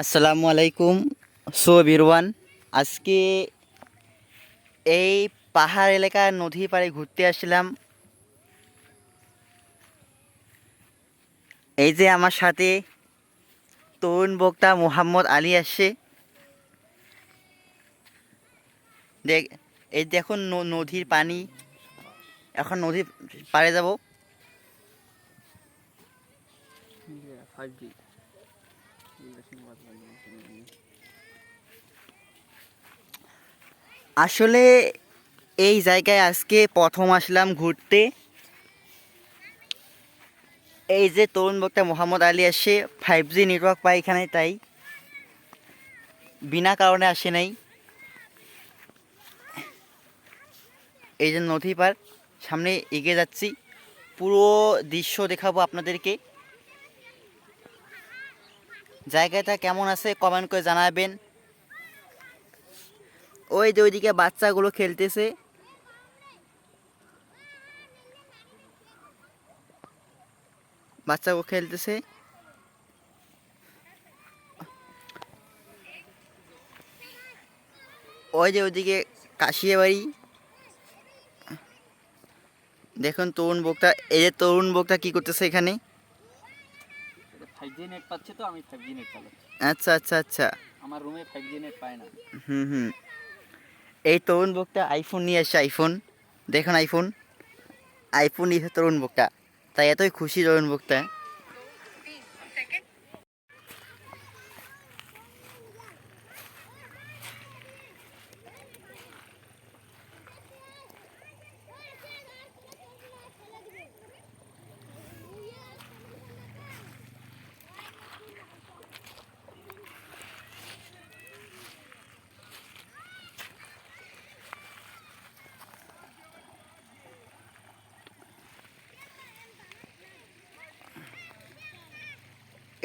আসসালামু আলাইকুম। So everyone, আজকে এই পাহাড় এলাকার নদীর পাড়ে ঘুরতে আসলাম। এই যে আমার সাথে তরুণ বক্তা মোহাম্মদ আলী আসছে। দেখ, এই দেখুন নদীর পানি। এখন নদীর পাড়ে যাব। আসলে এই জায়গায় আজকে প্রথম আসলাম ঘুরতে। এই যে তরুণ বক্তা মোহাম্মদ আলী আসছে, 5G নেটওয়ার্ক পাই এখানে, তাই বিনা কারণে আসে নাই। এই যে নদী পার, সামনে এগিয়ে যাচ্ছি, পুরো দৃশ্য দেখাবো আপনাদেরকে। জায়গাটা কেমন আছে কমেন্ট করে জানাবেন। ওই যে ওইদিকে বাচ্চাগুলো খেলতেছে। বাচ্চাগুলো খেলতেছে। ওই যে ওইদিকে কাশিয়া বাড়ি। দেখুন তরুণ বক্তা, এই যে তরুণ বক্তা কি করতেছে এখানে। 5G নেট পাচ্ছে, তো আমি 5G নেট চালাচ্ছি। আচ্ছা আচ্ছা আচ্ছা। আমার রুমে 5G নেট পায় না। হুম হুম। এই তরুণ বক্তা আইফোন নিয়ে আসছে, আইফোন। দেখুন আইফোন, আইফোন নিয়েছে তরুণ বক্তা, তাই এতই খুশি তরুণ বক্তা।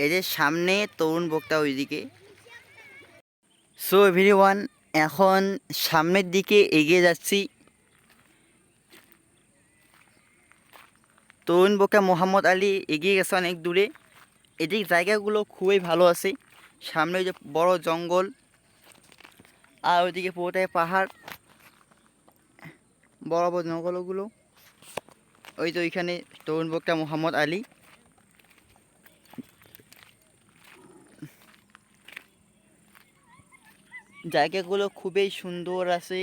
এই যে সামনে তরুণ বক্তা ওইদিকে। সো এভরিওয়ান, এখন সামনের দিকে এগিয়ে যাচ্ছি। তরুণ বক্তা মোহাম্মদ আলী এগিয়ে গেছে অনেক দূরে। এদিক জায়গাগুলো খুবই ভালো আছে। সামনে ওই যে বড় জঙ্গল, আর ওইদিকে পুরোটাই পাহাড়, বড় বড় জঙ্গলগুলো। ওই তো ওইখানে তরুণ বক্তা মোহাম্মদ আলী। জায়গাগুলো খুবই সুন্দর আছে।